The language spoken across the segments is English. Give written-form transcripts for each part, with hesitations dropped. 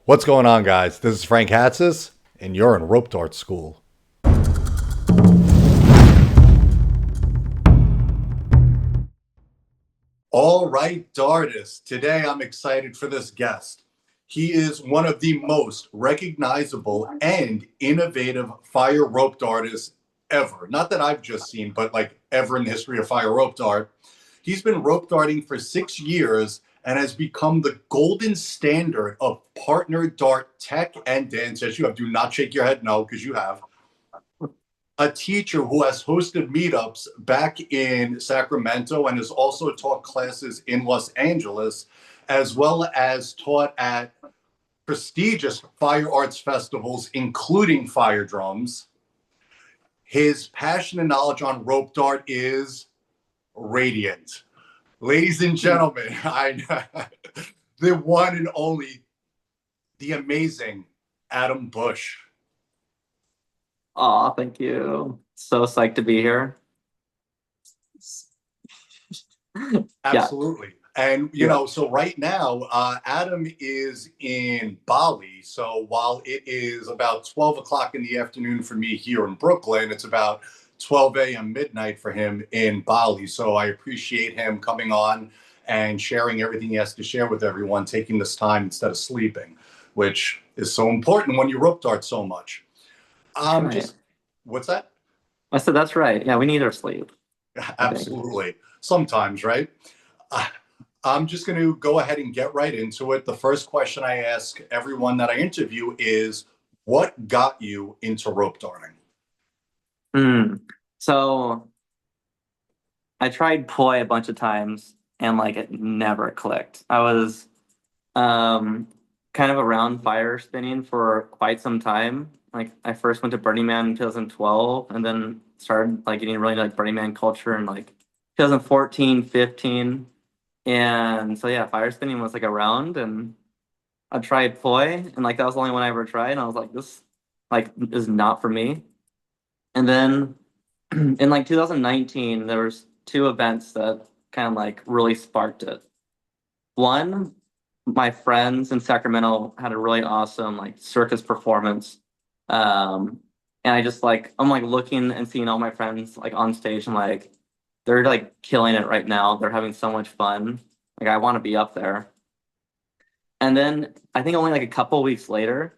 What's going on, guys? This is Frank Hatzis, and you're in Rope Dart School. All right, Dartists. Today I'm excited for this guest. He is one of the most recognizable and innovative fire rope dartists ever. Not that I've just seen, but like ever in the history of fire rope dart. He's been rope darting for 6 years and has become the golden standard of partner dart tech and dance. Yes, you have. Do not shake your head no, because you have. A teacher who has hosted meetups back in Sacramento and has also taught classes in Los Angeles, as well as taught at prestigious fire arts festivals, including Fire Drums. His passion and knowledge on rope dart is radiant. Ladies and gentlemen, the one and only, the amazing Adam Busch. Aw, thank you. So psyched to be here. Absolutely. And, so right now, Adam is in Bali. So while it is about 12 o'clock in the afternoon for me here in Brooklyn, it's about 12 a.m. midnight for him in Bali. So I appreciate him coming on and sharing everything he has to share with everyone, taking this time instead of sleeping, which is so important when you rope dart so much. Right. What's that? I said that's right. Yeah, we need our sleep. Absolutely. Sometimes, right? I'm just going to go ahead and get right into it. The first question I ask everyone that I interview is, what got you into rope darting? So I tried poi a bunch of times and like it never clicked. I was kind of around fire spinning for quite some time. Like I first went to Burning Man in 2012 and then started like getting really like Burning Man culture in like 2014, 15. And so yeah, fire spinning was like around and I tried poi and like that was the only one I ever tried. And I was like, this like is not for me. And then in like 2019, there was two events that kind of like really sparked it. One, my friends in Sacramento had a really awesome like circus performance. And I just like I'm like looking and seeing all my friends like on stage and like they're like killing it right now. They're having so much fun. Like I want to be up there. And then I think only like a couple weeks later,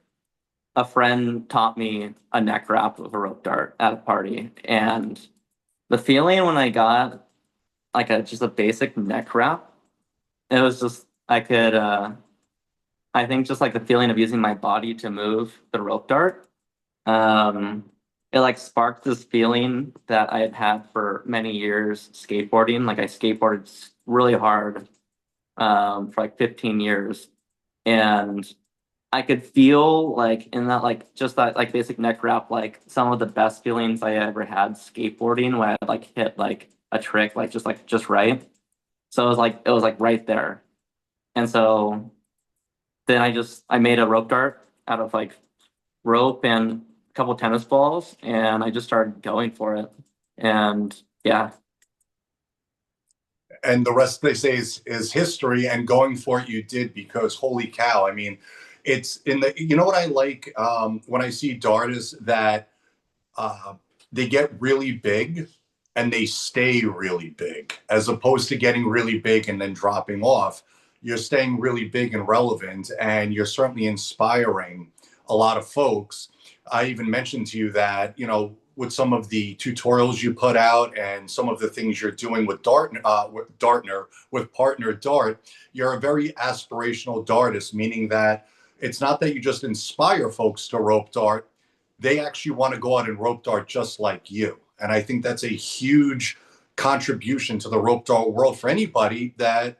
a friend taught me a neck wrap of a rope dart at a party. And the feeling when I got like a just a basic neck wrap, it was just I think just like the feeling of using my body to move the rope dart. It like sparked this feeling that I had had for many years skateboarding. Like I skateboarded really hard for like 15 years. And I could feel like in that like just that like basic neck wrap, like some of the best feelings I ever had skateboarding when I like hit like a trick like just right. So it was like right there. And so then I made a rope dart out of like rope and a couple tennis balls and I just started going for it. And yeah. And the rest, they say, is history. And going for it, you did, because holy cow! I mean, it's in the. You know what I like when I see dartists that they get really big and they stay really big, as opposed to getting really big and then dropping off. You're staying really big and relevant, and you're certainly inspiring a lot of folks. I even mentioned to you that, with some of the tutorials you put out and some of the things you're doing with Dartner, with Partner Dart, you're a very aspirational dartist, meaning that it's not that you just inspire folks to rope dart, they actually want to go out and rope dart just like you. And I think that's a huge contribution to the rope dart world for anybody that,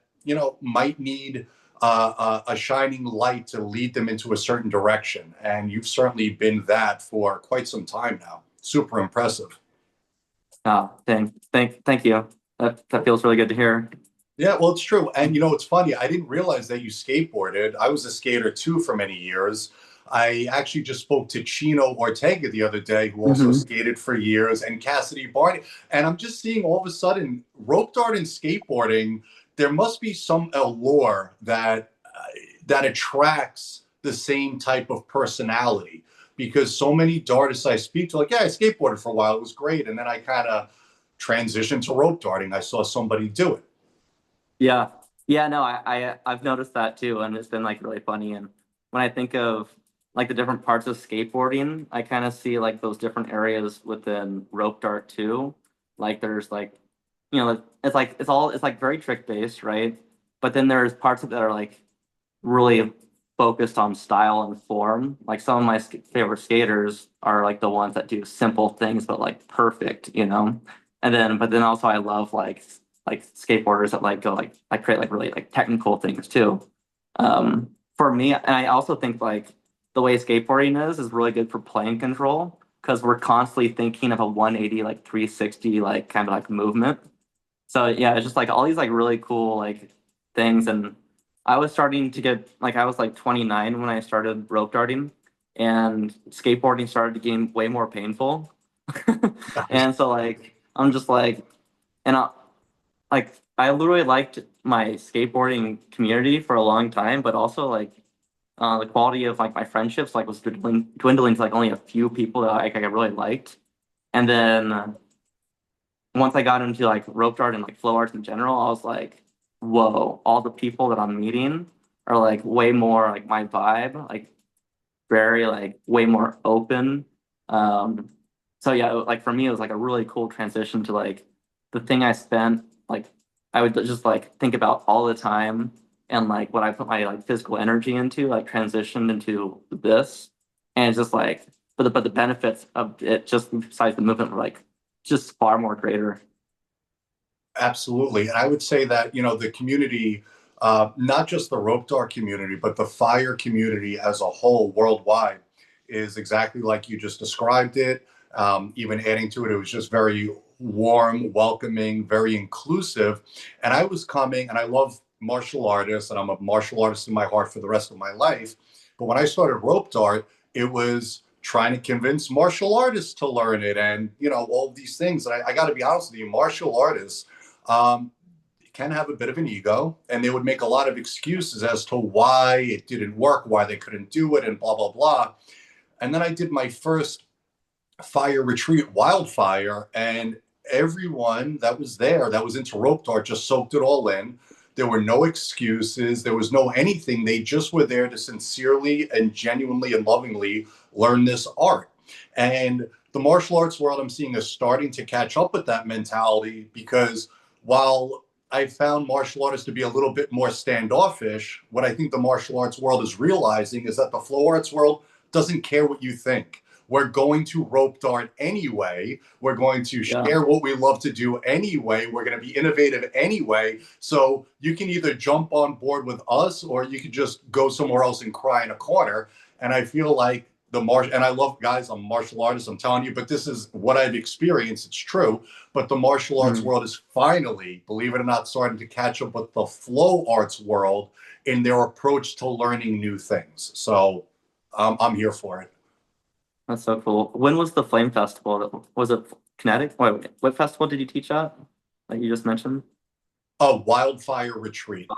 might need a shining light to lead them into a certain direction. And you've certainly been that for quite some time now. Super impressive. Oh, thank you. That feels really good to hear. Yeah, well, it's true. And it's funny. I didn't realize that you skateboarded. I was a skater too for many years. I actually just spoke to Chino Ortega the other day, who also skated for years, and Cassidy Barney. And I'm just seeing all of a sudden rope dart and skateboarding. There must be some allure that attracts the same type of personality, because so many dartists I speak to, like, yeah, I skateboarded for a while, it was great, and then I kind of transitioned to rope darting. I saw somebody do it. Yeah. Yeah, no, I've noticed that too, and it's been like really funny. And when I think of like the different parts of skateboarding, I kind of see like those different areas within rope dart too. Like there's like, it's like very trick based, right? But then there's parts of it that are like really focused on style and form. Like some of my favorite skaters are like the ones that do simple things but like perfect, you know. And then, but then also I love like skateboarders that like go like create like really like technical things too. For me, and I also think like the way skateboarding is really good for plane control because we're constantly thinking of a 180 like 360 like kind of like movement. So yeah, it's just like all these like really cool like things. And I was starting to get like I was like 29 when I started rope darting, and skateboarding started to get way more painful. And so like I'm just like, and I literally liked my skateboarding community for a long time, but also like the quality of like my friendships like was dwindling to like only a few people that I really liked. And then once I got into like rope art and like flow arts in general, I was like, whoa, all the people that I'm meeting are like way more like my vibe, like very like way more open. Um, so yeah, like for me, it was like a really cool transition to like the thing I spent like I would just like think about all the time, and like what I put my like physical energy into like transitioned into this, and it's just like but the benefits of it just besides the movement were like just far more greater. Absolutely. And I would say that, the community, not just the rope dart community, but the fire community as a whole worldwide is exactly like you just described it. Even adding to it, it was just very warm, welcoming, very inclusive. And I was coming, and I love martial artists, and I'm a martial artist in my heart for the rest of my life. But when I started rope dart, it was trying to convince martial artists to learn it, and all these things. And I got to be honest with you, martial artists um, can have a bit of an ego, and they would make a lot of excuses as to why it didn't work, why they couldn't do it, and blah, blah, blah. And then I did my first fire retreat, Wildfire, and everyone that was there that was into rope dart just soaked it all in. There were no excuses. There was no anything. They just were there to sincerely and genuinely and lovingly learn this art. And the martial arts world I'm seeing is starting to catch up with that mentality, because while I found martial artists to be a little bit more standoffish, what I think the martial arts world is realizing is that the flow arts world doesn't care what you think. We're going to rope dart anyway. We're going to Yeah. share what we love to do anyway. We're going to be innovative anyway. So you can either jump on board with us, or you could just go somewhere else and cry in a corner. And I feel like and I love, guys, I'm a martial artist, I'm telling you, but this is what I've experienced. It's true. But the martial arts Mm. world is finally, believe it or not, starting to catch up with the flow arts world in their approach to learning new things. So I'm here for it. That's so cool. When was the Flame Festival? Was it Kinetic? Wait, what festival did you teach at? Like you just mentioned? A Wildfire Retreat.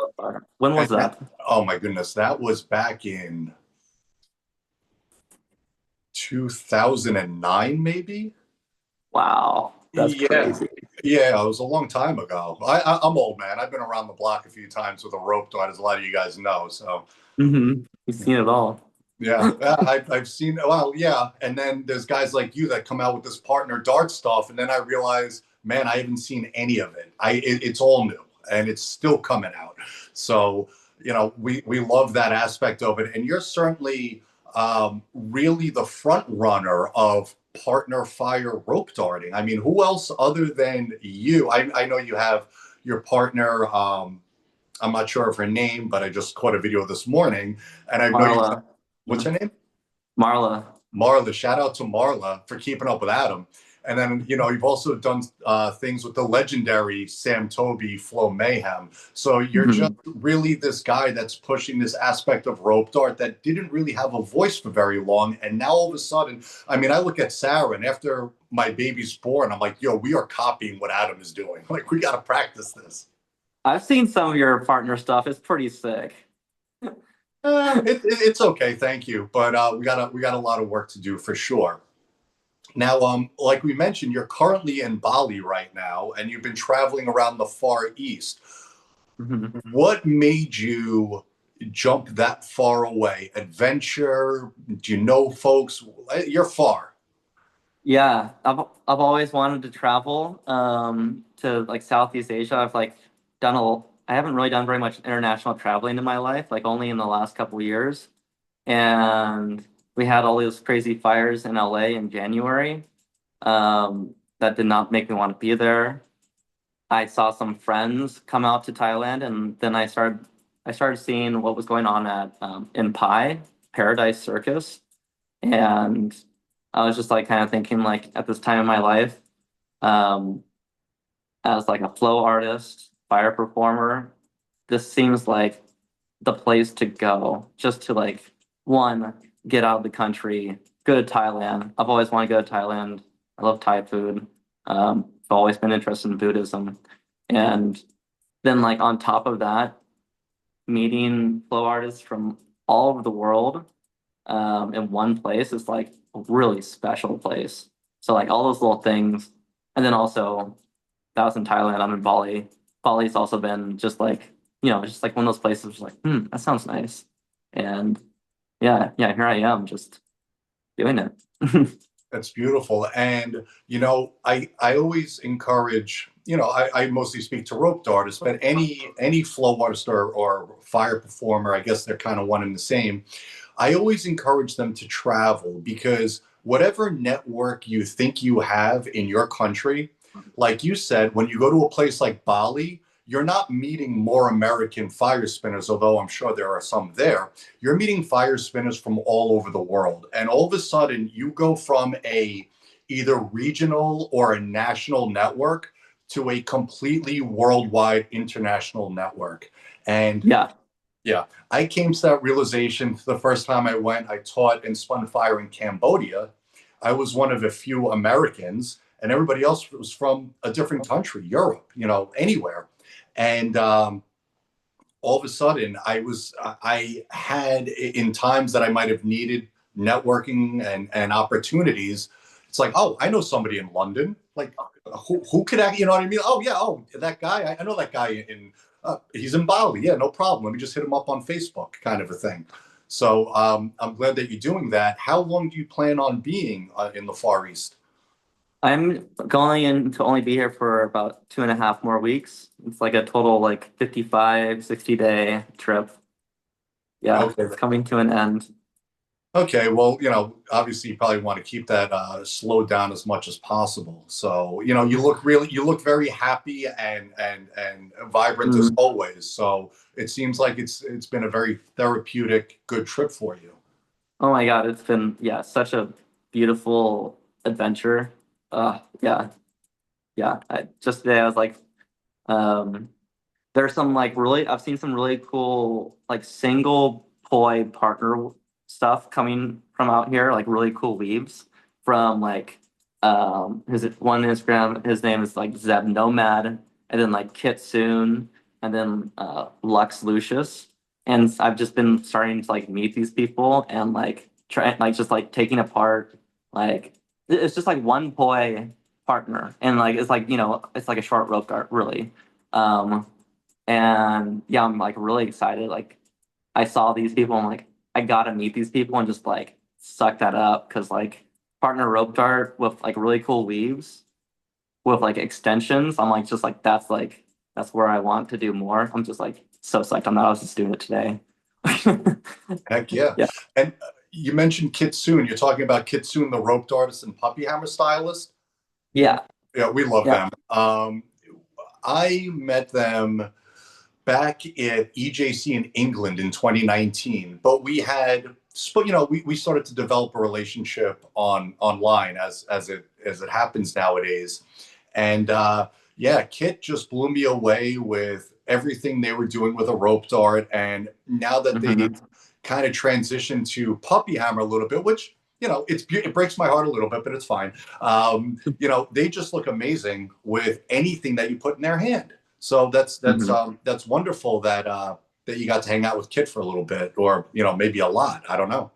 When was And that, that? oh my goodness, that was back in 2009, maybe? Wow, that's Yeah. crazy. Yeah, it was a long time ago. I'm old, man. I've been around the block a few times with a rope dart, as a lot of you guys know. So You've seen it all. yeah, I've seen. Well, yeah, and then there's guys like you that come out with this partner dart stuff, and then I realize, man, I haven't seen any of it. It's all new, and it's still coming out. So we love that aspect of it, and you're certainly really the front runner of partner fire rope darting. I mean, who else other than you? I know you have your partner. I'm not sure of her name, but I just caught a video this morning, and I know you. Marla. What's her name? Marla. Marla. Shout out to Marla for keeping up with Adam. And then, you've also done things with the legendary Sam Toby Flow Mayhem. So you're just Mhm. really this guy that's pushing this aspect of rope dart that didn't really have a voice for very long. And now all of a sudden, I mean, I look at Sarah, and after my baby's born, I'm like, yo, we are copying what Adam is doing. Like, we got to practice this. I've seen some of your partner stuff. It's pretty sick. It's okay, thank you. But we got a lot of work to do for sure. Now, like we mentioned, you're currently in Bali right now, and you've been traveling around the Far East. Mhm. What made you jump that far away? Adventure? Do you know folks? You're far. Yeah, I've always wanted to travel to like Southeast Asia. I've like I haven't really done very much international traveling in my life, like only in the last couple of years. And we had all those crazy fires in LA in January. That did not make me want to be there. I saw some friends come out to Thailand, and then I started seeing what was going on at in Pai Paradise Circus, and I was just like kind of thinking like at this time in my life, um, as like a flow artist, fire performer, this seems like the place to go just to like one, get out of the country, go to Thailand. I've always wanted to go to Thailand. I love Thai food. I've always been interested in Buddhism. And then like on top of that, meeting flow artists from all over the world in one place is like a really special place. So like all those little things. And then also that was in Thailand. I'm in Bali. Bali's also been just like, just like one of those places like, that sounds nice. And yeah, here I am just doing it. That's beautiful. And, I always encourage, I mostly speak to rope artists, but any flow artist or fire performer, I guess they're kind of one and the same. I always encourage them to travel because whatever network you think you have in your country, like you said, when you go to a place like Bali, you're not meeting more American fire spinners, although I'm sure there are some there. You're meeting fire spinners from all over the world. And all of a sudden, you go from a either regional or a national network to a completely worldwide international network. And Yeah. yeah, I came to that realization the first time I went. I taught and spun fire in Cambodia. I was one of a few Americans, and everybody else was from a different country, Europe, anywhere. And all of a sudden, I had in times that I might have needed networking and opportunities. It's like, oh, I know somebody in London. Like, who could I, you know what I mean? Oh yeah, oh that guy, I know that guy in he's in Bali. Yeah, no problem. Let me just hit him up on Facebook, kind of a thing. So I'm glad that you're doing that. How long do you plan on being in the Far East? I'm going in to only be here for about 2.5 more weeks. It's like a total like 55, 60-day trip. Yeah, Okay. it's coming to an end. Okay, well, obviously you probably want to keep that slowed down as much as possible. So, you look very happy and vibrant as Mm. always. So it seems like it's been a very therapeutic, good trip for you. Oh my God, it's been such a beautiful adventure. Yeah, yeah. Just today I was like, um, there's some like really I've seen some really cool like single poi partner stuff coming from out here, like really cool weaves from like his one Instagram, his name is like Zeb Nomad, and then like Kitsune, and then Lux Lucius. And I've just been starting to like meet these people and like try like just like taking apart like it's just like one poi partner and like it's like it's like a short rope dart really. Um, and yeah, I'm like really excited. Like I saw these people, I'm like, I gotta meet these people and just like suck that up because like partner rope dart with like really cool weaves with like extensions. I'm like just like that's where I want to do more. I'm just like so psyched on that. I was just doing it today. Heck yeah. Yeah. And you mentioned Kitsune. You're talking about Kitsune, the rope artist and puppy hammer stylist. Yeah. Yeah, we love Yeah. them. I met them back at EJC in England in 2019, but we started to develop a relationship online as it happens nowadays. And yeah, Kit just blew me away with everything they were doing with a rope dart. And now that Hmm. they've kind of transitioned to puppy hammer a little bit, which it breaks my heart a little bit, but it's fine. They just look amazing with anything that you put in their hand. So that's Hmm. wonderful that that you got to hang out with Kit for a little bit, or maybe a lot. I don't know.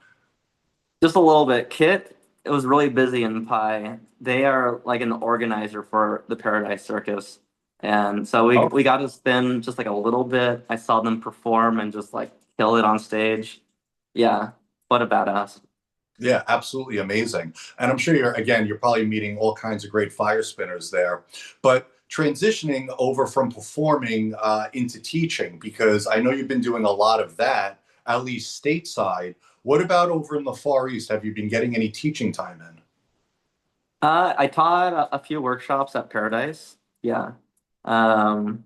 Just a little bit. Kit, it was really busy in Pi. They are like an organizer for the Paradise Circus. And so we Oh, we got to spend just like a little bit. I saw them perform and just like kill it on stage. Yeah, what a badass. yeah, absolutely amazing. And I'm sure you're probably meeting all kinds of great fire spinners there. But transitioning over from performing into teaching, because I know you've been doing a lot of that, at least stateside. What about over in the Far East? Have you been getting any teaching time in? I taught a few workshops at Paradise. Yeah. Um,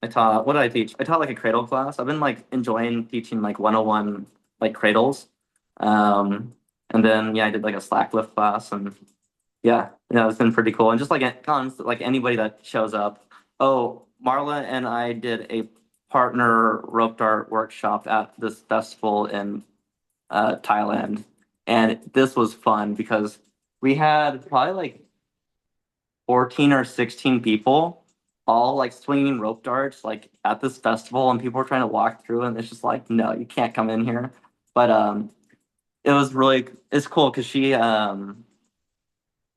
I taught, what did I teach? I taught like a cradle class. I've been like enjoying teaching like 101 like cradles. And then yeah, I did like a slack lift class and yeah, it's been pretty cool. And just like like anybody that shows up. Oh, Marla and I did a partner rope dart workshop at this festival in Thailand. And this was fun because we had probably like 14 or 16 people all like swinging rope darts like at this festival, and people were trying to walk through and it's just like, no, you can't come in here. But it was really, it's cool because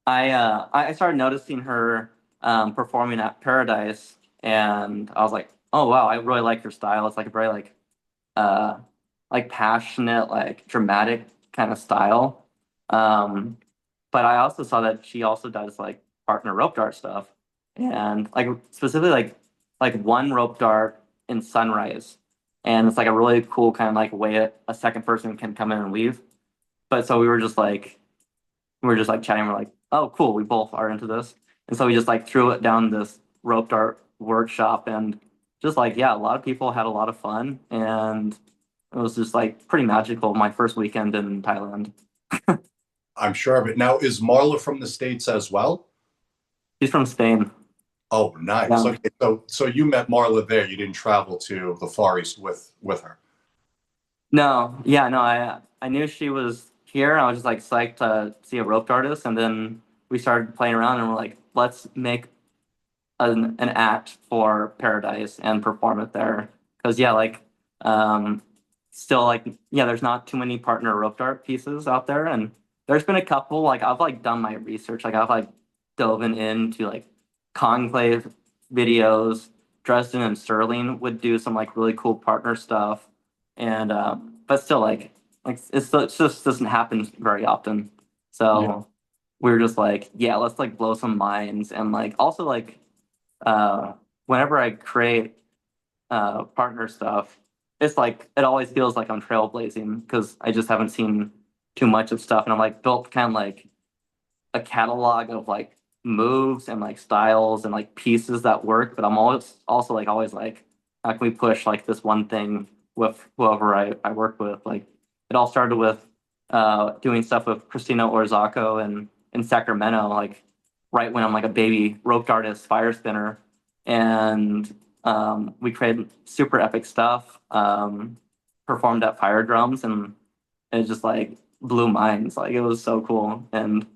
I started noticing her performing at Paradise, and I was like, oh wow, I really like her style. It's like a very uh like passionate, like dramatic kind of style. Um, but I also saw that she also does like partner rope dart stuff, and like specifically like one rope dart in Sunrise, and it's like a really cool kind of like way a second person can come in and leave. But so we were just like chatting. We're like, oh cool, we both are into this, and so we just like threw it down this rope dart workshop, and just like yeah, a lot of people had a lot of fun, and it was just like pretty magical. My first weekend in Thailand. I'm sure of it. Now, is Marla from the States as well? She's from Spain. Oh, nice. Yeah. Okay, so you met Marla there. You didn't travel to the Far East with her. No, yeah, no, I knew she was here. I was just like psyched to see a rope artist, and then we started playing around, and we're like, let's make an act for Paradise and perform it there. Because yeah, like um, still like yeah, there's not too many partner rope dart pieces out there, and there's been a couple. Like I've like done my research. Like I've like dove into like conclave videos. Dresden and Sterling would do some like really cool partner stuff, and but still like it just doesn't happen very often. Yeah. So we were just like, yeah, let's like blow some minds, and like also like uh, whenever I create partner stuff, it's like it always feels like I'm trailblazing because I just haven't seen too much of stuff, and I'm like built kind of like a catalog of like moves and like styles and like pieces that work. But I'm always also like always like, how can we push like this one thing with whoever I work with? Like it all started with doing stuff with Christina Orzako and in Sacramento, like right when I'm like a baby rope artist, fire spinner, and we created super epic stuff. Performed at Fire Drums, and it just like blew minds. Like it was so cool, and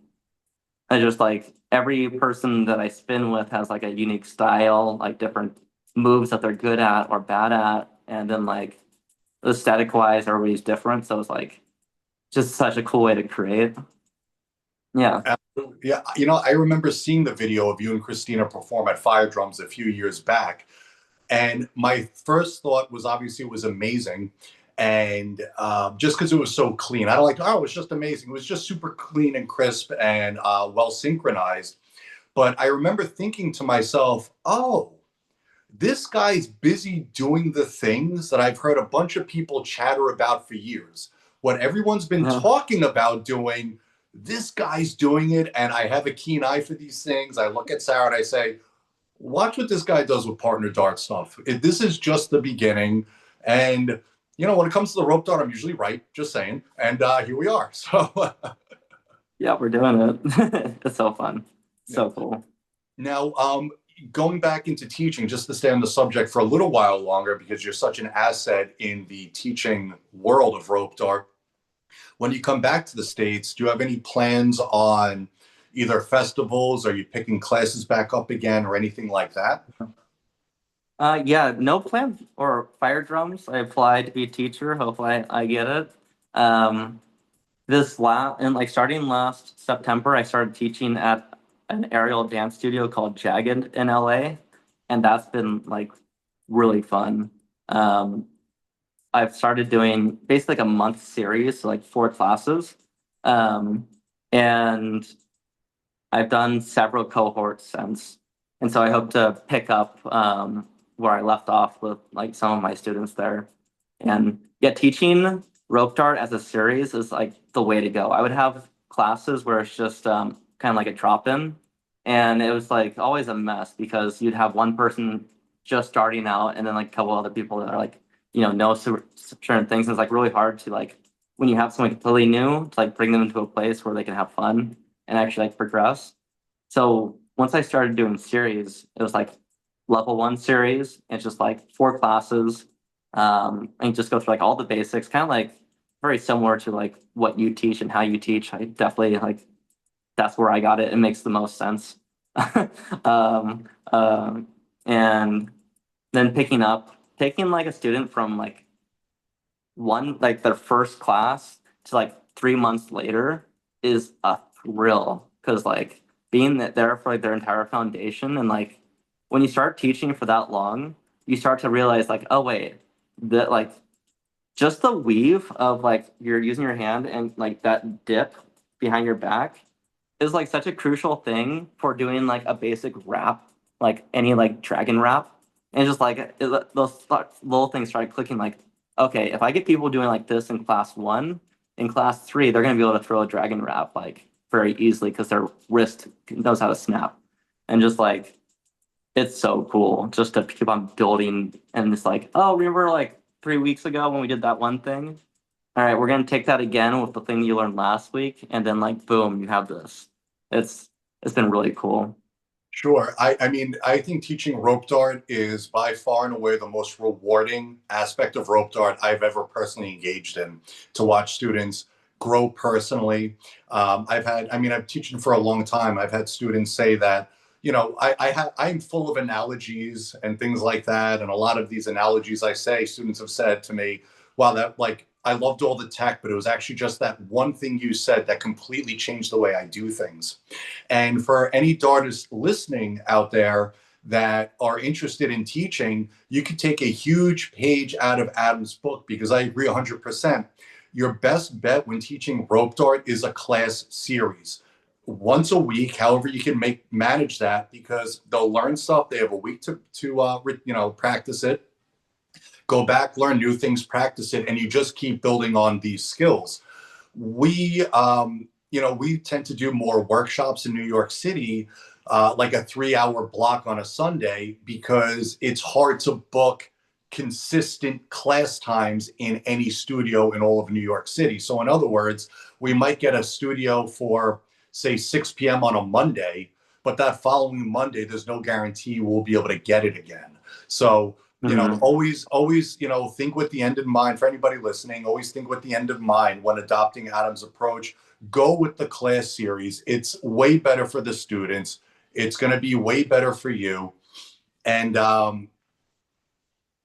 I just like every person that I spin with has like a unique style, like different moves that they're good at or bad at, and then like aesthetic wise, everybody's different. So it's like just such a cool way to create. Yeah. Absolutely. Yeah, I remember seeing the video of you and Christina perform at Fire Drums a few years back, and my first thought was obviously it was amazing, and just because it was so clean, I don't like. Oh, it was just amazing. It was just super clean and crisp and well synchronized. But I remember thinking to myself, oh, this guy's busy doing the things that I've heard a bunch of people chatter about for years. What everyone's been Uh, talking about doing, this guy's doing it. And I have a keen eye for these things. I look at Sarah and I say, watch what this guy does with partner dart stuff. This is just the beginning. And, when it comes to the rope dart, I'm usually right, just saying. And here we are. So, yeah, we're doing it. It's so fun. yeah. So cool. Now, going back into teaching, just to stay on the subject for a little while longer, because you're such an asset in the teaching world of rope dart. When you come back to the States, do you have any plans on either festivals? Are you picking classes back up again or anything like that? Yeah, no plan or fire drums. I applied to be a teacher. Hopefully I get it. Um, this last and like starting last September, I started teaching at an aerial dance studio called Jagged in LA, and that's been like really fun. Um, I've started doing basically like a month series, so like 4 classes. Um, and I've done several cohorts since. And so I hope to pick up where I left off with like some of my students there. And yeah, teaching rope dart as a series is like the way to go. I would have classes where it's just kind of like a drop in. And it was like always a mess because you'd have one person just starting out and then like a couple other people that are like, know certain things. And it's like really hard to like, when you have someone completely new, to like bring them into a place where they can have fun and actually like progress. So once I started doing series, it was like level one series. It's just like 4 classes. And just go through like all the basics, kind of like very similar to like what you teach and how you teach. I definitely like that's where I got it. It makes the most sense. um, and then taking like a student from like like their first class to like 3 months later is a thrill because like being there for like their entire foundation and like when you start teaching for that long, you start to realize like, oh wait, that like just the weave of like you're using your hand and like that dip behind your back is like such a crucial thing for doing like a basic wrap, like any like dragon wrap. And it's just like little things started clicking like, okay, if I get people doing like this in class one, in class three, they're gonna be able to throw a dragon wrap like very easily because their wrist knows how to snap. And just like it's so cool just to keep on building and it's like, oh, remember like 3 weeks ago when we did that one thing? All right, we're gonna take that again with the thing you learned last week, and then like boom, you have this. It's it's been really cool. Sure. I mean, I think teaching rope dart is by far and away the most rewarding aspect of rope dart I've ever personally engaged in to watch students grow personally. I mean, I've teaching for a long time. I've had students say that, I'm full of analogies and things like that. And a lot of these analogies I say, students have said to me, wow, that like, I loved all the tech, but it was actually just that one thing you said that completely changed the way I do things. And for any darters listening out there that are interested in teaching, you could take a huge page out of Adam's book because I agree 100%. Your best bet when teaching rope dart is a class series. Once a week, however you can manage that, because they'll learn stuff. They have a week to practice it. Go back, learn new things, practice it, and you just keep building on these skills. We tend to do more workshops in New York City, like a 3 hour block on a Sunday, because it's hard to book consistent class times in any studio in all of New York City. So, in other words, we might get a studio for, say, 6 p.m. on a Monday, but that following Monday, there's no guarantee we'll be able to get it again. So, Hmm. always, think with the end in mind. For anybody listening, always think with the end in mind when adopting Adam's approach. Go with the class series. It's way better for the students. It's going to be way better for you. And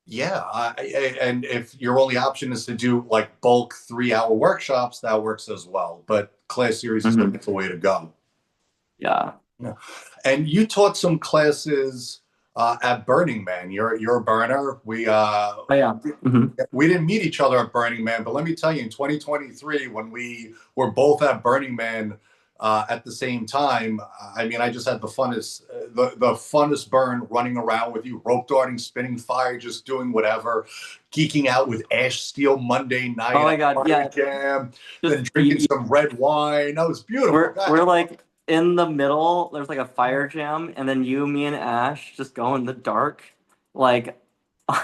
yeah, and if your only option is to do like bulk 3 hour workshops, that works as well. But class series is Hmm. the way to go. Yeah. Yeah. And you taught some classes at Burning Man. You're a burner. Oh yeah. Hmm. We didn't meet each other at Burning Man, but let me tell you, in 2023, when we were both at Burning Man at the same time, I mean, I just had the funnest burn running around with you, rope darting, spinning fire, just doing whatever, geeking out with Ash Steel Monday Oh night my at God. Fire Yeah. Jam, then Just drinking some red wine. That was beautiful. Go we're ahead. like in the middle. There's like a fire jam, and then you, me, and Ash just go in the dark, like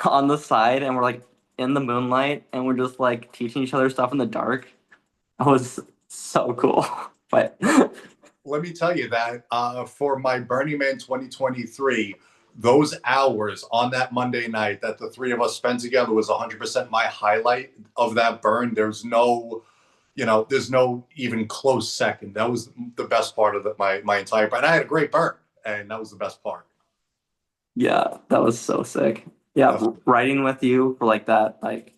on the side, and we're like in the moonlight, and we're just like teaching each other stuff in the dark. That was so cool. But Let me tell you that for my Burning Man 2023, those hours on that Monday night that the three of us spent together was 100% my highlight of that burn. There's no even close second. That was the best part of my entire burn. I had a great burn, and that was the best part. Yeah, that was so sick. Yeah, writing with you for like that like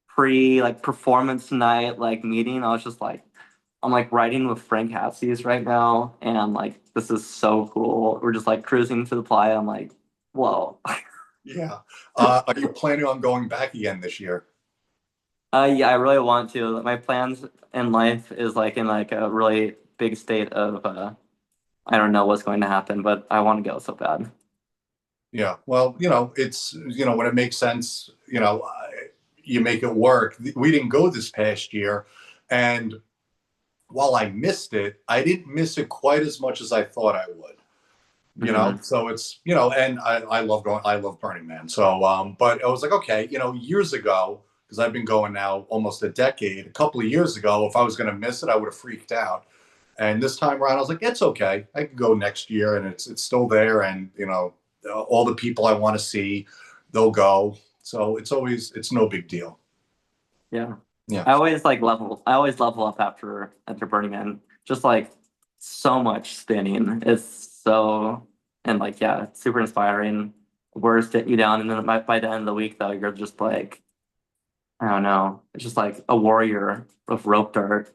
pre like performance night like meeting, I was just like I'm like writing with Frank Hatsies right now, and like this is so cool. We're just like cruising to the playa. I'm like, whoa. Yeah. Are you planning on going back again this year? Yeah, I really want to. My plans in life is like in like a really big state of I don't know what's going to happen, but I want to go so bad. Yeah. Well, it's, when it makes sense, you make it work. We didn't go this past year. And while I missed it, I didn't miss it quite as much as I thought I would. Hmm. So it's, and I love going, I love Burning Man. So but I was like, okay, years ago, because I've been going now almost a decade, a couple of years ago, if I was going to miss it, I would have freaked out. And this time around, I was like, it's okay, I can go next year, and it's still there. And all the people I want to see, they'll go. So it's no big deal. Yeah. Yeah. I always level up after Burning Man. Just like so much spinning. It's so and like yeah, it's super inspiring. Words get you down, and then by the end of the week though, you're just like I don't know. It's just like a warrior with rope dart.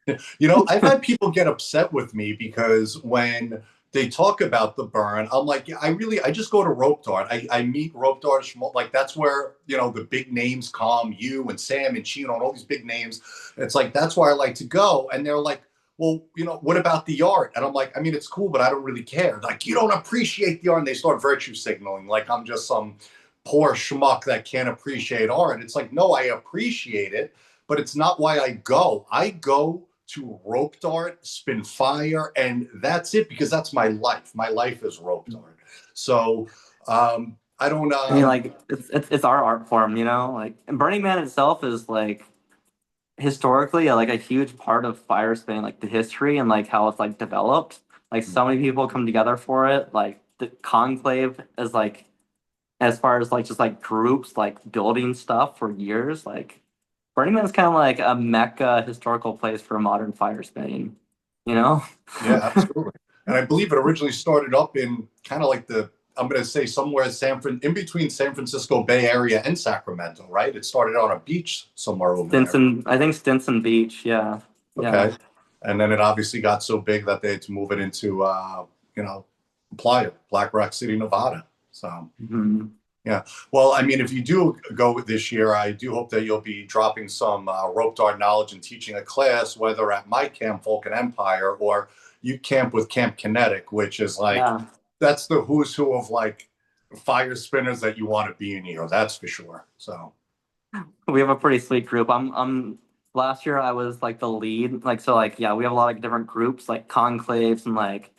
I've had people get upset with me because when they talk about the burn, I'm like, yeah, I just go to rope dart. I meet rope darters from, like, that's where, the big names come, you and Sam and Chino and all these big names. It's like, that's where I like to go. And they're like, well, what about the art? And I'm like, I mean, it's cool, but I don't really care. Like, you don't appreciate the art. And they start virtue signaling like I'm just some poor schmuck that can't appreciate art. It's like, no, I appreciate it, but it's not why I go. I go to rope dart, spin fire, and that's it, because that's my life. My life is rope dart. So I don't. I mean, like it's our art form, you know. Like and Burning Man itself is like historically like a huge part of fire spinning, like the history and like how it's like developed. Like so many people come together for it. Like the conclave is like as far as like just like groups like building stuff for years. Like Burning Man is kind of like a mecca historical place for modern fire spinning, you know? Yeah, absolutely. And I believe it originally started up in kind of like I'm going to say somewhere in between San Francisco Bay Area and Sacramento, right? It started on a beach somewhere over there. Stinson, I think Stinson Beach. Yeah, yeah. Okay. And then it obviously got so big that they had to move it into, Playa, Black Rock City, Nevada. So, Mhm. yeah. Well, I mean, if you do go this year, I do hope that you'll be dropping some rope dart knowledge and teaching a class, whether at my camp, Vulcan Empire, or you camp with Camp Kinetic, which is like, Yeah. that's the who's who of like fire spinners that you want to be in here. That's for sure. So, We have a pretty sweet group. I'm last year I was like the lead. Like so like yeah, we have a lot of different groups like conclaves and like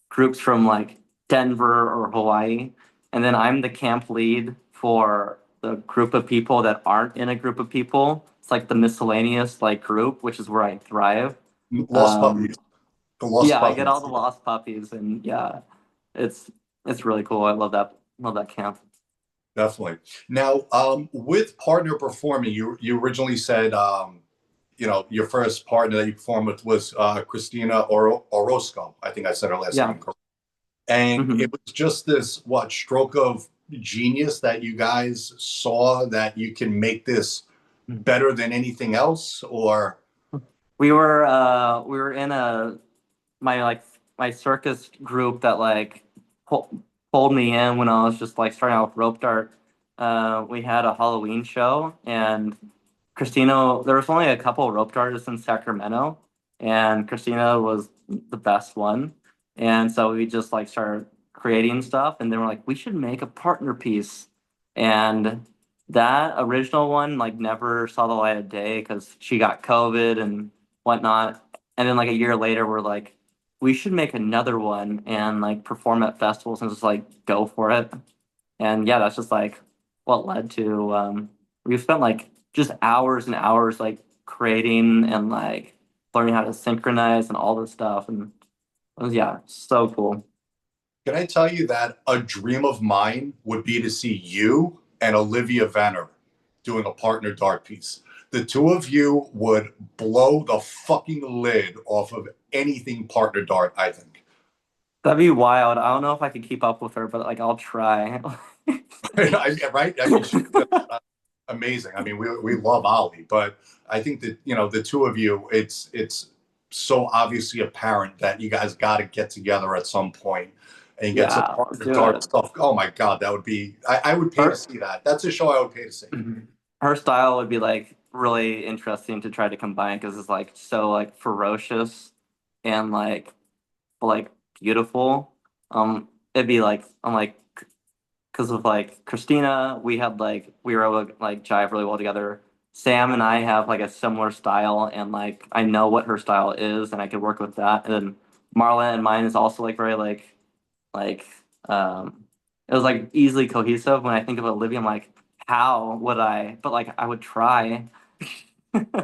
groups from like Denver or Hawaii. And then I'm the camp lead for the group of people that aren't in a group of people. It's like the miscellaneous like group, which is where I thrive. lost Um puppies, the lost yeah, I get all puppies. the lost puppies and yeah, it's it's really cool. I love that camp. Definitely. Now, with partner performing, you originally said, your first partner that you performed with was Christina Orozco. I think I said her last Yeah. name correct. And Hmm. it was just this stroke of genius that you guys saw that you can make this better than anything else, or We were in a my like my circus group that like pulled me in when I was just like starting out with rope dart. We had a Halloween show and Christina. There was only a couple of rope darters in Sacramento, and Christina was the best one. And so we just like started creating stuff, and they were like, we should make a partner piece. And that original one like never saw the light of day because she got COVID and whatnot. And then like a year later, we're like, we should make another one and like perform at festivals and just like go for it. And yeah, that's just like what led to we've spent like just hours and hours like creating and like learning how to synchronize and all this stuff. And it was yeah, so cool. can I tell you that a dream of mine would be to see you and Olivia Venner doing a partner dart piece? The two of you would blow the fucking lid off of anything partner dart, I think. That'd be wild. I don't know if I could keep up with her, but like I'll try. Right? I mean, she's amazing. I mean, we love Ollie, but I think that the two of you, it's so obviously apparent that you guys got to get together at some point and get some Yeah, let's do dark it. stuff. Oh my God, that would be. I would pay to Her see that. That's a show I would pay to see. her style would be like really interesting to try to combine because it's like so like ferocious and like beautiful. It'd be like I'm like because of like Christina, we were able to like jive really well together. Sam and I have like a similar style, and like I know what her style is, and I could work with that. And then Marla and mine is also like very like it was like easily cohesive. When I think of Olivia, I'm like, how would I? But like I would try.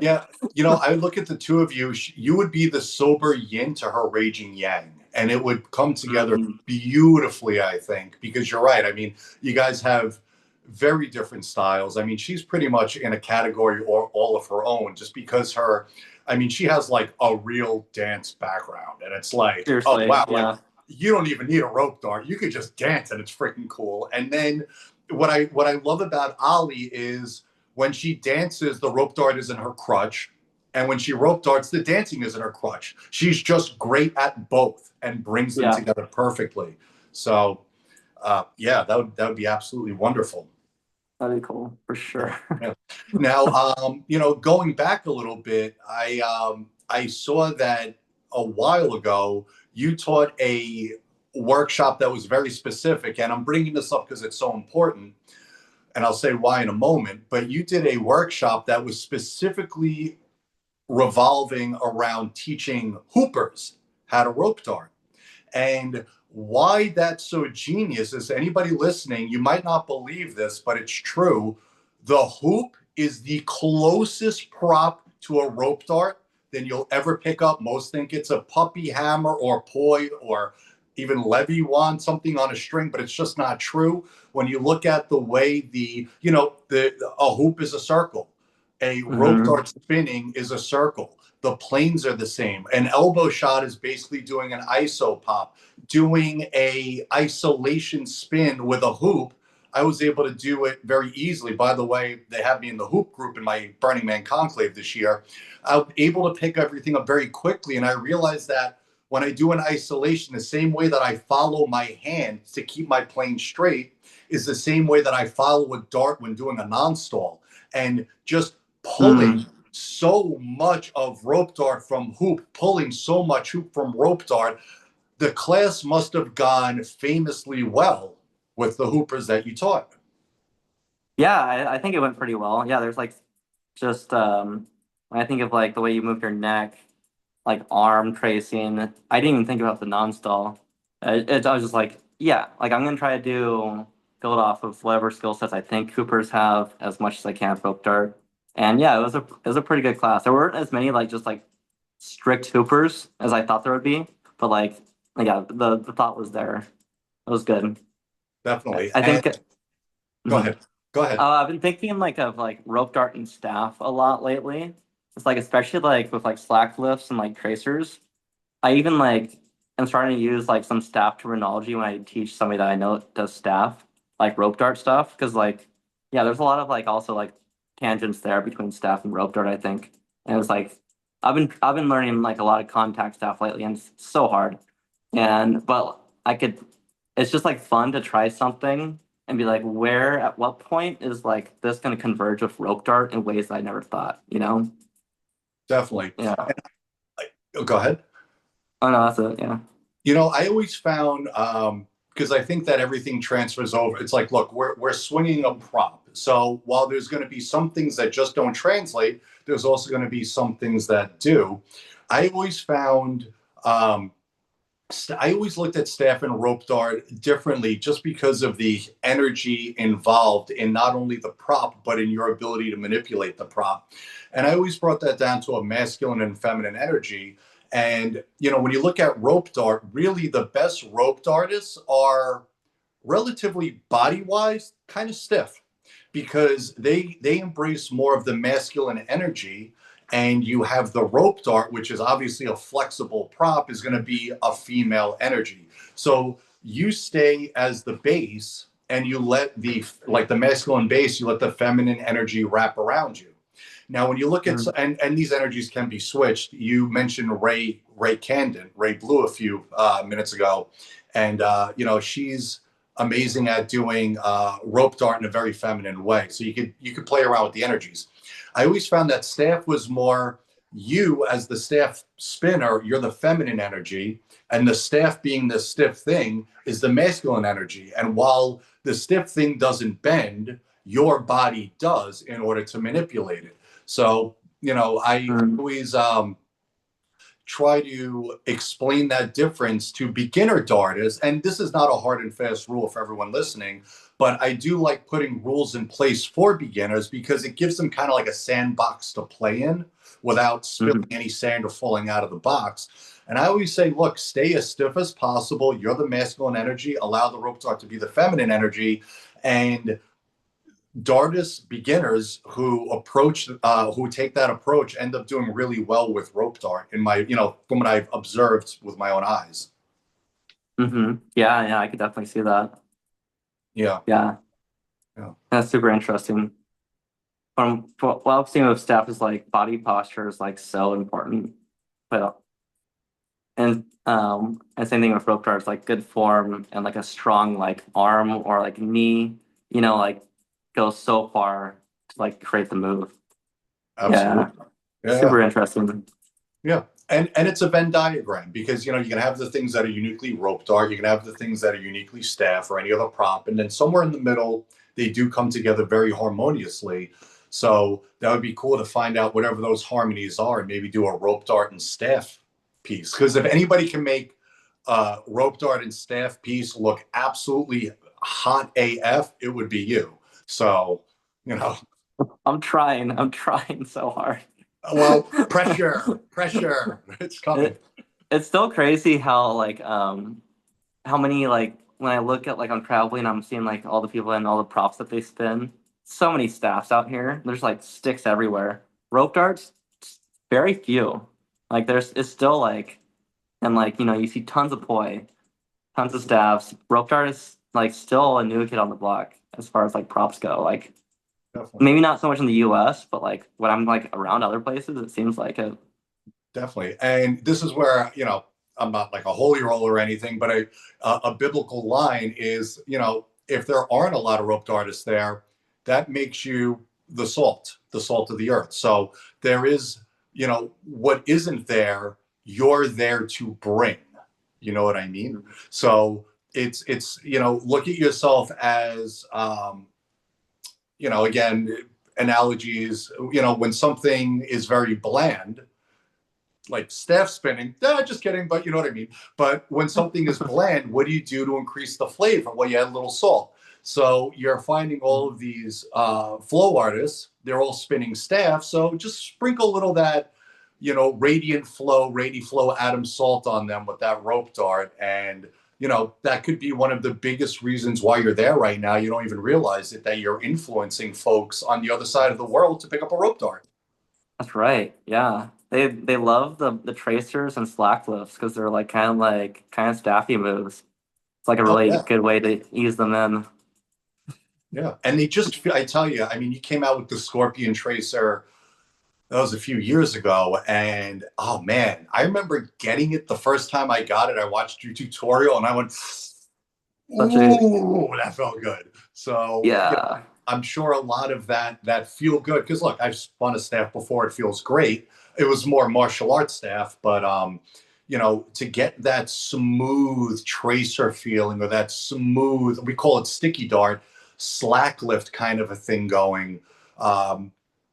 Yeah, I look at the two of you. You would be the sober yin to her raging yang, and it would come together Mhm. beautifully, I think, because you're right. I mean, you guys have very different styles. I mean, she's pretty much in a category or all of her own, just because I mean, she has like a real dance background, and it's like, oh Seriously, wow, like yeah. you don't even need a rope dart. You could just dance, and it's freaking cool. And then what I love about Ali is when she dances, the rope dart is in her crutch. And when she rope darts, the dancing is in her crutch. She's just great at both and brings them Yeah, together perfectly. So, yeah, that would be absolutely wonderful. that'd be cool for Yeah, sure. yeah. Now, going back a little bit, I saw that a while ago you taught a workshop that was very specific, and I'm bringing this up because it's so important, and I'll say why in a moment. But you did a workshop that was specifically revolving around teaching hoopers how to rope dart. And why that's so genius is anybody listening, you might not believe this, but it's true. The hoop is the closest prop to a rope dart than you'll ever pick up. Most think it's a puppy hammer or poi or even levy wand, something on a string, but it's just not true. When you look at the way a hoop is a circle, a rope Hmm. dart spinning is a circle. The planes are the same. An elbow shot is basically doing an iso pop. Doing a isolation spin with a hoop, I was able to do it very easily. By the way, they have me in the hoop group in my Burning Man conclave this year. I'm able to pick everything up very quickly, and I realized that when I do an isolation, the same way that I follow my hand to keep my plane straight is the same way that I follow a dart when doing a non-stall. And just pulling Mm. so much of rope dart from hoop, pulling so much hoop from rope dart, the class must have gone famously well with the hoopers that you taught. Yeah, I think it went pretty well. Yeah, there's like just when I think of like the way you move your neck, like arm tracing, I didn't even think about the non-stall. I was just like, yeah, like I'm gonna try to build off of whatever skill sets I think Coopers have as much as I can for rope dart. And yeah, it was a pretty good class. There weren't as many like just like strict Hoopers as I thought there would be, but like yeah, the thought was there. It was good. Definitely. I And think. go Mhm. ahead. Go ahead. I've been thinking like of like rope dart and staff a lot lately. It's like especially like with like slack lifts and like tracers. I even like am starting to use like some staff terminology when I teach somebody that I know does staff, like rope dart stuff. Cause like yeah, there's a lot of like also like tangents there between staff and rope dart, I think. And it's like I've been learning like a lot of contact stuff lately and it's so hard. And but I could it's just like fun to try something and be like, where at what point is like this gonna converge with rope dart in ways that I never thought, you know? Definitely. Yeah. Go ahead. Oh no, that's it. Yeah. I always found because I think that everything transfers over. It's like, look, we're swinging a prop. So while there's going to be some things that just don't translate, there's also going to be some things that do. I always found um, I always looked at staff and rope dart differently just because of the energy involved in not only the prop, but in your ability to manipulate the prop. And I always brought that down to a masculine and feminine energy. And, when you look at rope dart, really the best rope dartists are relatively body wise kind of stiff because they embrace more of the masculine energy and you have the rope dart, which is obviously a flexible prop, is going to be a female energy. So you stay as the base, and you let the like the masculine base, you let the feminine energy wrap around you. Now, when you look at and these energies can be switched. You mentioned Ray Candon, Ray Blue a few minutes ago, and she's amazing at doing rope dart in a very feminine way. So you could play around with the energies. I always found that staff was more you as the staff spinner. You're the feminine energy, and the staff being the stiff thing is the masculine energy. And while the stiff thing doesn't bend, your body does in order to manipulate it. So, I Mm. always try to explain that difference to beginner darters. And this is not a hard and fast rule for everyone listening, but I do like putting rules in place for beginners because it gives them kind of like a sandbox to play in without spilling Mhm. any sand or falling out of the box. And I always say, look, stay as stiff as possible. You're the masculine energy. Allow the rope dart to be the feminine energy. And darters beginners who take that approach end up doing really well with rope dart in my from what I've observed with my own eyes. Yeah, yeah, I could definitely see that. Yeah, Yeah, yeah, that's super interesting. From what I've seen with staff is like body posture is like so important. But and same thing with rope darts, like good form and like a strong like arm or like knee, like goes so far to like create the move. Yeah, absolutely. Yeah, super interesting. yeah. And it's a Venn diagram because you can have the things that are uniquely rope dart, you can have the things that are uniquely staff or any other prop, and then somewhere in the middle they do come together very harmoniously. So that would be cool to find out whatever those harmonies are and maybe do a rope dart and staff piece. Because if anybody can make rope dart and staff piece look absolutely hot AF, it would be you. So, you know, I'm trying so hard. well, pressure, it's coming. It it's still crazy how like how many like when I look at like I'm traveling, I'm seeing like all the people and all the props that they spin. So many staffs out here. There's like sticks everywhere. Rope darts, very few. Like there's it's still like and like you see tons of poi, tons of staffs. Rope dart is like still a new kid on the block as far as like props go. Like Definitely. maybe not so much in the US, but like when I'm like around other places, it seems like it. Definitely. And this is where, I'm not like a holy roller or anything, but a biblical line is, if there aren't a lot of rope artists there, that makes you the salt of the earth. So there is, what isn't there, you're there to bring. You know what I mean? So it's look at yourself as, again, analogies, when something is very bland, like staff spinning. Just kidding, but you know what I mean. But when something is bland, what do you do to increase the flavor? Well, you add a little salt. So you're finding all of these flow artists. They're all spinning staff. So just sprinkle a little of that, radiant flow, flow, Adam salt on them with that rope dart, and that could be one of the biggest reasons why you're there right now. You don't even realize it, that you're influencing folks on the other side of the world to pick up a rope dart. That's right. Yeah. They love the tracers and slack lifts because they're like kind of staffy moves. It's like a Oh really yeah. good way to ease them in. Yeah, and they just, I tell you, I mean, you came out with the Scorpion Tracer, that was a few years ago, and oh man, I remember getting it the first time I got it. I watched your tutorial and I went, Such a ooh, that felt good. So, yeah. I'm sure a lot of that feel good, because look, I've spun a staff before, it feels great. It was more martial arts staff, but to get that smooth tracer feeling, or that smooth, we call it sticky dart, slack lift kind of a thing going.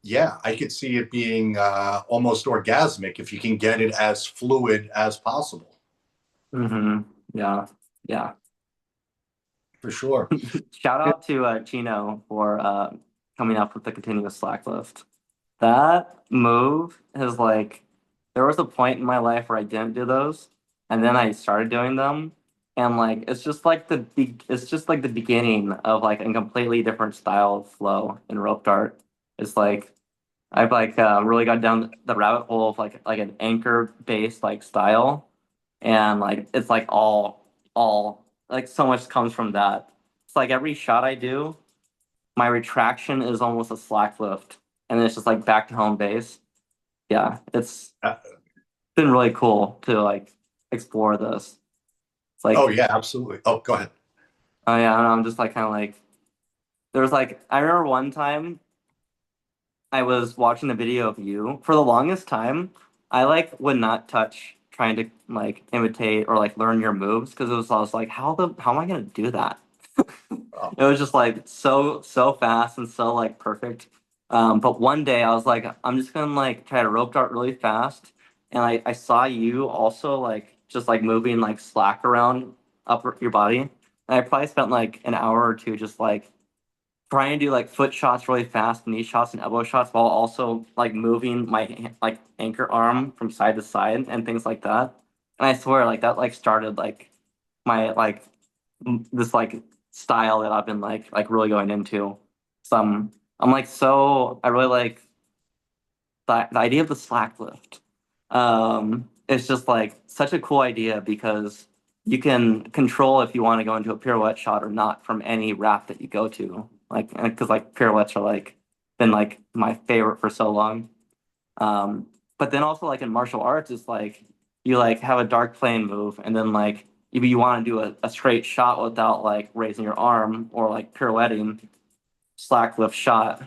Yeah, I could see it being almost orgasmic if you can get it as fluid as possible, Yeah. Yeah. for sure. Shout out to Chino for coming up with the continuous slack lift. That move is like there was a point in my life where I didn't do those, and then I started doing them, and like it's just like the beginning of like a completely different style of flow in rope dart. It's like I've like really got down the rabbit hole of like an anchor based like style, and like it's like all like so much comes from that. It's like every shot I do, my retraction is almost a slack lift, and then it's just like back to home base. Yeah, it's Uh, been really cool to like explore this. It's oh like, yeah, absolutely. Oh, go ahead. oh yeah, I'm just like kind of like there's like I remember one time I was watching a video of you. For the longest time, I like would not touch trying to like imitate or like learn your moves because I was like, how am I gonna do that? Oh, It was just like so fast and so like perfect. But one day I was like, I'm just gonna like try to rope dart really fast, and I saw you also like just like moving like slack around up your body, and I probably spent like an hour or two just like trying to do like foot shots really fast, knee shots and elbow shots while also like moving my like anchor arm from side to side and things like that. And I swear like that like started like my like this like style that I've been like really going into. Some I'm like so I really like the idea of the slack lift. It's just like such a cool idea because you can control if you want to go into a pirouette shot or not from any wrap that you go to. Like, because like pirouettes are like been like my favorite for so long. But then also like in martial arts, it's like you like have a dark plane move, and then like if you want to do a straight shot without like raising your arm or like pirouetting, slack lift shot.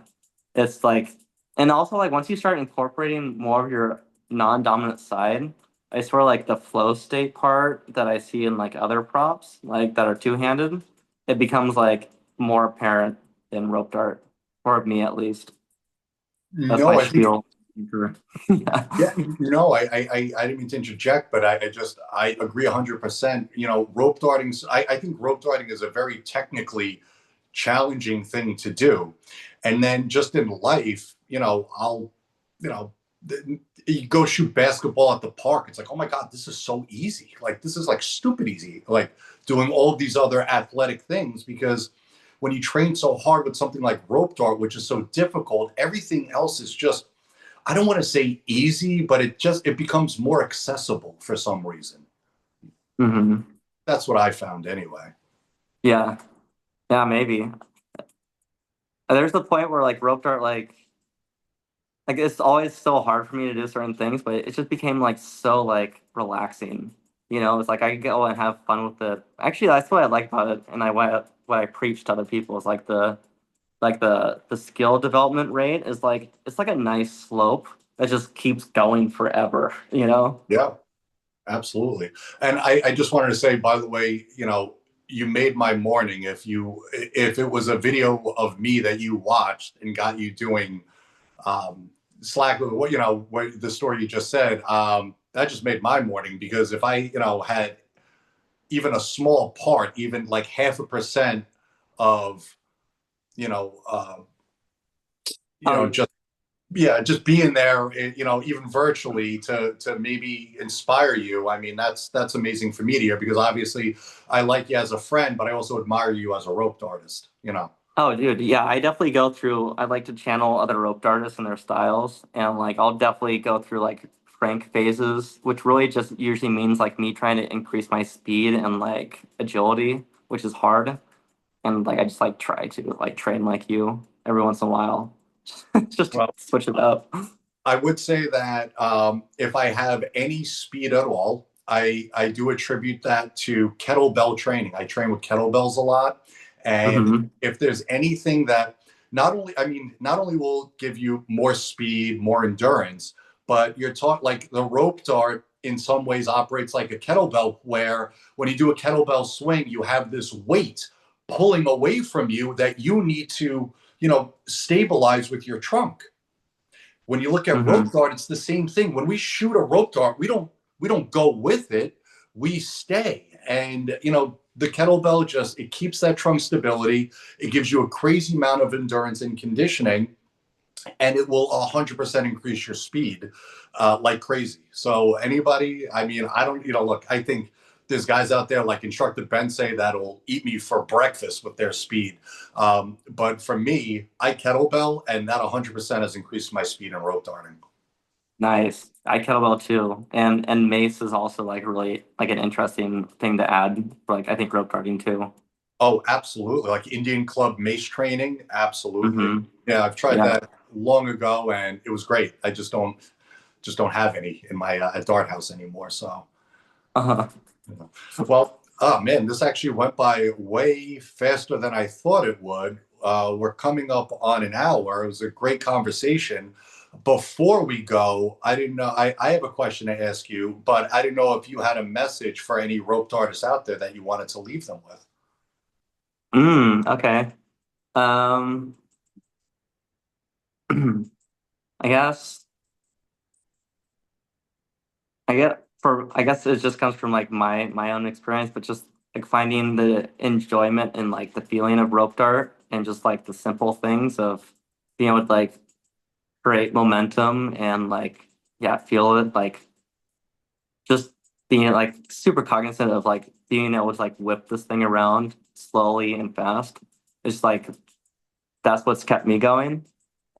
It's like, and also like once you start incorporating more of your non-dominant side, I swear like the flow state part that I see in like other props, like that are two-handed, it becomes like more apparent in rope dart, for me at least. That's my no, I think spiel. Yeah. yeah, no, I didn't mean to interject, but I agree 100%. You know, rope darting. I think rope darting is a very technically challenging thing to do, and then just in life, you know, you go shoot basketball at the park. It's like, oh my god, this is so easy. Like this is like stupid easy. Like doing all of these other athletic things because when you train so hard with something like rope dart, which is so difficult, everything else is just I don't want to say easy, but it becomes more accessible for some reason. Hmm. That's what I found anyway. Yeah. Yeah, maybe. There's the point where like rope dart like it's always so hard for me to do certain things, but it just became like so like relaxing. You know, it's like I could go and have fun with it. Actually, that's what I like about it, and what I preach to other people is like the skill development rate is like it's like a nice slope that just keeps going forever. You know? Yeah, absolutely. And I just wanted to say, by the way, you made my morning if it was a video of me that you watched and got you doing Slack, what the story you just said, that just made my morning because if I, had even a small part, even like 0.5% of, you know, uh, Oh, just yeah, just being there, even virtually to maybe inspire you. I mean, that's amazing for me to hear because obviously I like you as a friend, but I also admire you as a rope artist. oh, dude, yeah, I definitely go through. I like to channel other rope artists and their styles, and like I'll definitely go through like crank phases, which really just usually means like me trying to increase my speed and like agility, which is hard. And like I just like try to like train like you every once in a while, just to Well, switch it up. I would say that if I have any speed at all, I do attribute that to kettlebell training. I train with kettlebells a lot, and Hmm. if there's anything that not only will give you more speed, more endurance, but you're taught like the rope dart in some ways operates like a kettlebell, where when you do a kettlebell swing, you have this weight pulling away from you that you need to, stabilize with your trunk. When you look at Hmm. rope dart, it's the same thing. When we shoot a rope dart, we don't go with it. We stay. And the kettlebell just it keeps that trunk stability. It gives you a crazy amount of endurance and conditioning, and it will 100% increase your speed like crazy. So anybody, I mean, I don't, look, I think there's guys out there like Instructor Bensei that'll eat me for breakfast with their speed. But for me, I kettlebell, and that 100% has increased my speed in rope darting. Nice. I kettlebell too, and mace is also like really like an interesting thing to add for like I think rope darting too. Oh, absolutely. Like Indian club mace training, absolutely. Hmm. Yeah, I've tried Yeah. that long ago, and it was great. I just don't have any in my at Dart House anymore. So, Uh-huh. you know. Well, oh man, this actually went by way faster than I thought it would. We're coming up on an hour. It was a great conversation. Before we go, I didn't know. I have a question to ask you, but I didn't know if you had a message for any rope artists out there that you wanted to leave them with. Okay. Um, I guess I guess it just comes from like my own experience, but just like finding the enjoyment and like the feeling of rope dart and just like the simple things of being able to like create momentum and like yeah, feel it like just being like super cognizant of like being able to like whip this thing around slowly and fast. It's like that's what's kept me going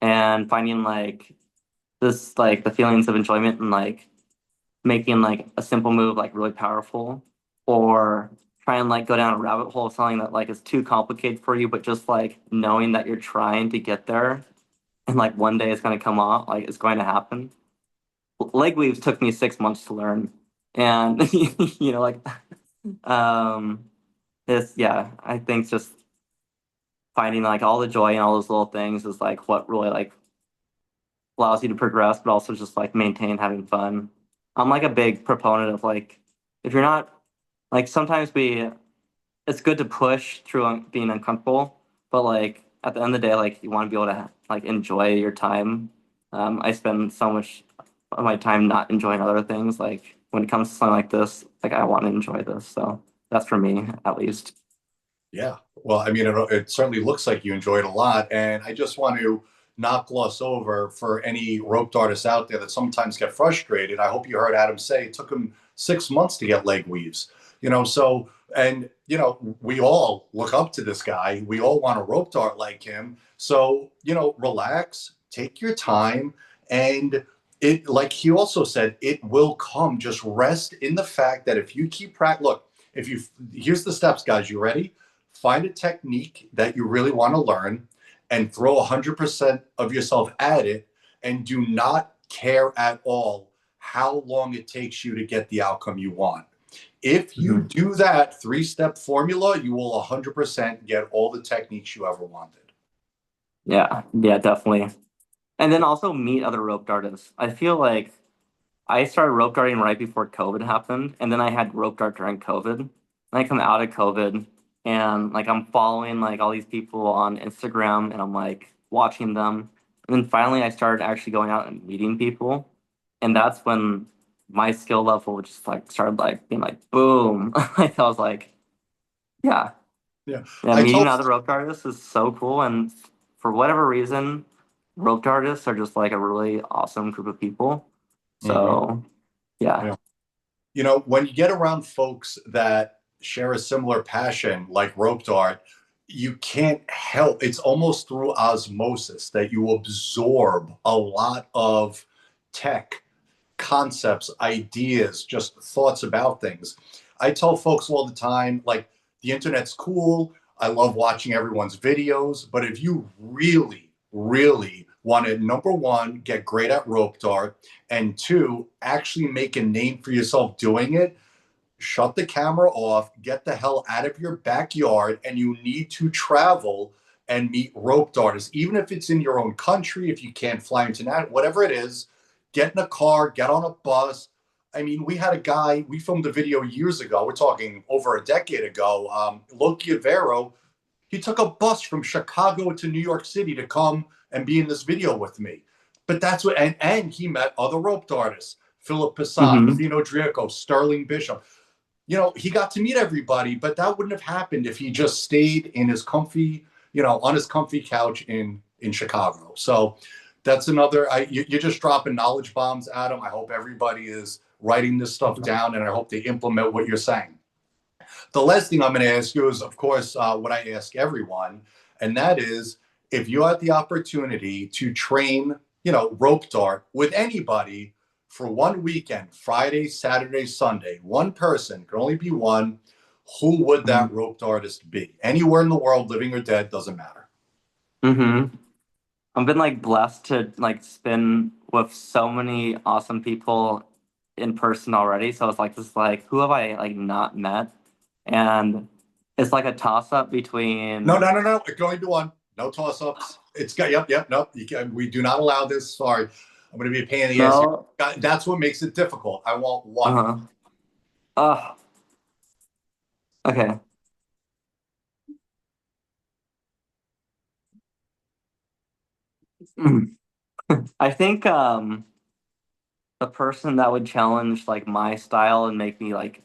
and finding like this like the feelings of enjoyment and like making like a simple move like really powerful or try and like go down a rabbit hole of something that like is too complicated for you, but just like knowing that you're trying to get there and like one day it's going to come off, like it's going to happen. Leg weaves took me 6 months to learn, and you know, like um, this, yeah, I think just finding like all the joy in all those little things is like what really like allows you to progress, but also just like maintain having fun. I'm like a big proponent of like if you're not like sometimes we it's good to push through being uncomfortable, but like at the end of the day, like you want to be able to like enjoy your time. I spend so much of my time not enjoying other things. Like when it comes to something like this, like I want to enjoy this. So that's for me at least. Yeah. Well, I mean, it certainly looks like you enjoyed a lot. And I just want to not gloss over for any rope artists out there that sometimes get frustrated. I hope you heard Adam say it took him 6 months to get leg weaves. So, and, we all look up to this guy. We all want a rope dart like him. So, relax, take your time. And it, like he also said, it will come. Just rest in the fact that if you keep practice, look, if you, here's the steps, guys. You ready? Find a technique that you really want to learn and throw 100% of yourself at it and do not care at all how long it takes you to get the outcome you want. If you Mhm. do that three-step formula, you will 100% get all the techniques you ever wanted. Yeah, yeah, definitely. And then also meet other rope dartists. I feel like I started rope darting right before COVID happened, and then I had rope dart during COVID. And I come out of COVID, and like I'm following like all these people on Instagram, and I'm like watching them. And then finally, I started actually going out and meeting people, and that's when my skill level just like started like being like boom. Like I was like, yeah, Yeah. yeah. I Meeting told other rope artists is so cool, and for whatever reason, rope artists are just like a really awesome group of people. Mhm. So yeah. Yeah. When you get around folks that share a similar passion like rope dart, you can't help. It's almost through osmosis that you absorb a lot of tech concepts, ideas, just thoughts about things. I tell folks all the time, like, the internet's cool. I love watching everyone's videos. But if you really, really want to, number one, get great at rope dart, and two, actually make a name for yourself doing it, shut the camera off, get the hell out of your backyard, and you need to travel and meet rope darters, even if it's in your own country, if you can't fly international, whatever it is, get in a car, get on a bus. I mean, we had a guy, we filmed a video years ago, we're talking over a decade ago, Loki Avero, he took a bus from Chicago to New York City to come and be in this video with me. But that's what, and he met other rope artists, Philip Passat, Hmm. Fino Driaco, Sterling Bishop. He got to meet everybody, but that wouldn't have happened if he just stayed in his comfy, on his comfy couch in Chicago. So that's another. You're just dropping knowledge bombs, Adam. I hope everybody is writing this stuff down, and I hope they implement what you're saying. The last thing I'm going to ask you is, of course, what I ask everyone, and that is, if you had the opportunity to train, rope dart with anybody for one weekend, Friday, Saturday, Sunday, one person, can only be one, who would that rope artist be? Anywhere in the world, living or dead, doesn't matter. Mm-hmm. I've been like blessed to like spin with so many awesome people in person already. So it's like this like who have I like not met? And it's like a toss up between No. It can only be one. No toss ups. It's got, yep. Nope. We do not allow this. Sorry. I'm going to be a pain in the ass here. no. That's what makes it difficult. I want one. Uh-huh. Okay. I think the person that would challenge like my style and make me like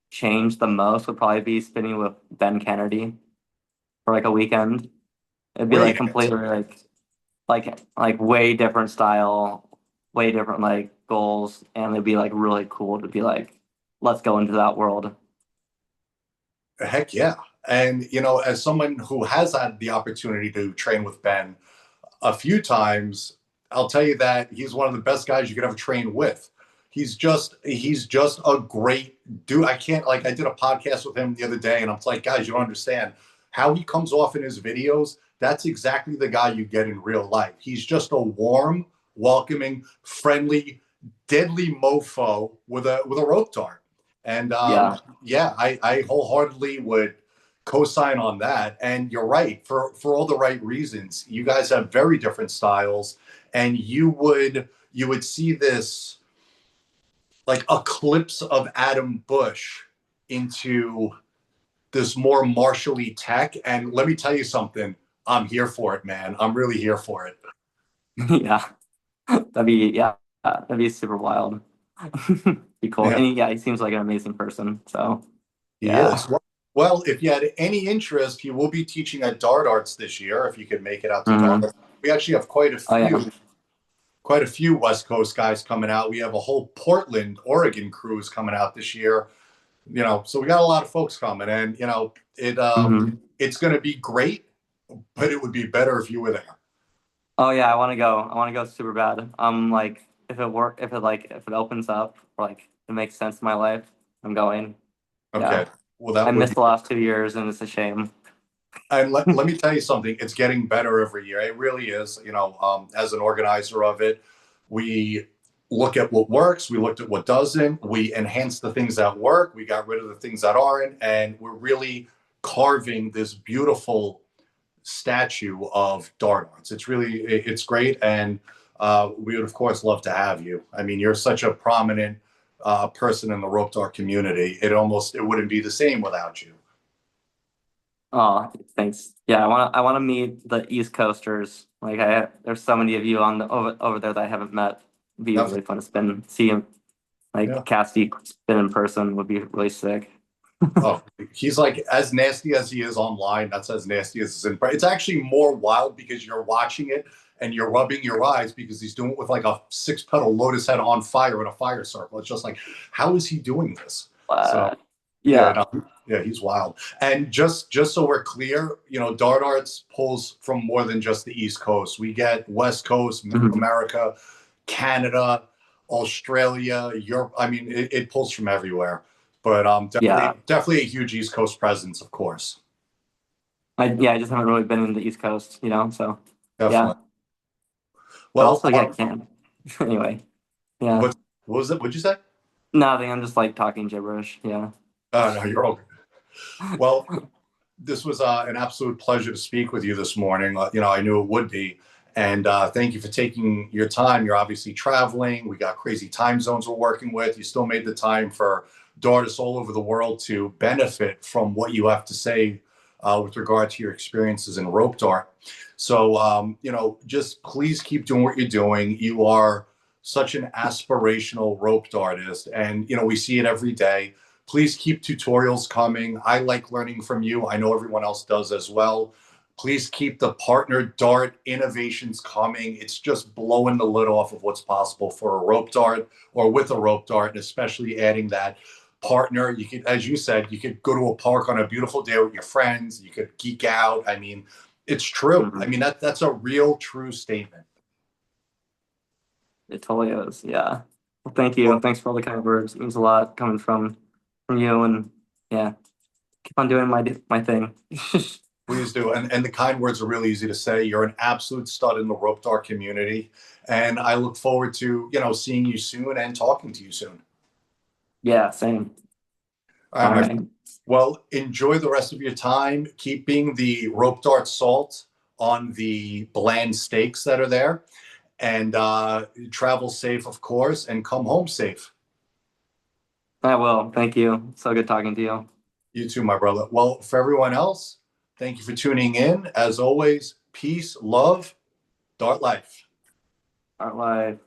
change the most would probably be spinning with Ben Kennedy for like a weekend. It'd be like Great. completely like way different style, way different like goals, and it'd be like really cool to be like, let's go into that world. Heck yeah. And, as someone who has had the opportunity to train with Ben a few times, I'll tell you that he's one of the best guys you could ever train with. He's just a great dude. I can't, like, I did a podcast with him the other day, and I'm like, guys, you don't understand how he comes off in his videos. That's exactly the guy you get in real life. He's just a warm, welcoming, friendly, deadly mofo with a rope dart. And Yeah. yeah, I wholeheartedly would co-sign on that. And you're right, for all the right reasons. You guys have very different styles, and you would see this like eclipse of Adam Busch into this more martially tech. And let me tell you something, I'm here for it, man. I'm really here for it. Yeah. That'd be super wild. Be cool. Yeah, And he seems like an amazing person. So he yeah. is. Well, if you had any interest, he will be teaching at Dart Arts this year. If you could make it out to Dart Hmm. Arts. We actually have Oh yeah. quite a few West Coast guys coming out. We have a whole Portland, Oregon cruise coming out this year. So we got a lot of folks coming, and Hmm. it's going to be great, but it would be better if you were there. Oh yeah, I want to go. I want to go super bad. Like if it opens up or like it makes sense in my life, I'm going. Okay. Yeah. Well, I that would missed be. the last 2 years and it's a shame. And let me tell you something. It's getting better every year. It really is. As an organizer of it, we look at what works. We looked at what doesn't. We enhance the things that work. We got rid of the things that aren't, and we're really carving this beautiful statue of Dart Arts. It's great, and we would of course love to have you. I mean, you're such a prominent person in the rope dart community. It wouldn't be the same without you. Oh, thanks. Yeah, I want to meet the East Coasters. Like there's so many of you on the over there that I haven't met. It'd be Definitely. really fun to see him Yeah. like Casty spin in person would be really sick. Oh, he's like as nasty as he is online. That's as nasty as it's in. It's actually more wild because you're watching it and you're rubbing your eyes because he's doing it with like a 6 petal lotus head on fire in a fire circle. It's just like, how is he doing this? So yeah, Yeah. no, yeah, he's wild. And just so we're clear, Dart Arts pulls from more than just the East Coast. We get West Coast, Middle Mhm. America, Canada, Australia, Europe. I mean, it pulls from everywhere. But Yeah. definitely a huge East Coast presence, of course. I just haven't really been in the East Coast, so yeah. Definitely. But Well, also yeah, can. Anyway. Yeah. what was it? What'd you say? Nothing. I'm just like talking gibberish. Yeah. No, you're all good. Well, this was an absolute pleasure to speak with you this morning. I knew it would be. And thank you for taking your time. You're obviously traveling. We got crazy time zones we're working with. You still made the time for artists all over the world to benefit from what you have to say with regard to your experiences in rope dart. So, just please keep doing what you're doing. You are such an aspirational rope artist, and we see it every day. Please keep tutorials coming. I like learning from you. I know everyone else does as well. Please keep the partner dart innovations coming. It's just blowing the lid off of what's possible for a rope dart or with a rope dart, and especially adding that partner. You could, as you said, you could go to a park on a beautiful day with your friends. You could geek out. I mean, it's true. I mean, that's a real true statement. It totally is. Yeah. Well, thank you. Thanks for all the kind words. It means a lot coming from you, and yeah, keep on doing my thing. Please do. And the kind words are really easy to say. You're an absolute stud in the rope dart community. And I look forward to, seeing you soon and talking to you soon. Yeah, same. All right. Well, enjoy the rest of your time. Keep being the rope dart salt on the bland steaks that are there. And travel safe, of course, and come home safe. I will. Thank you. So good talking to you. You too, my brother. Well, for everyone else, thank you for tuning in. As always, peace, love, Dart life. Dart life.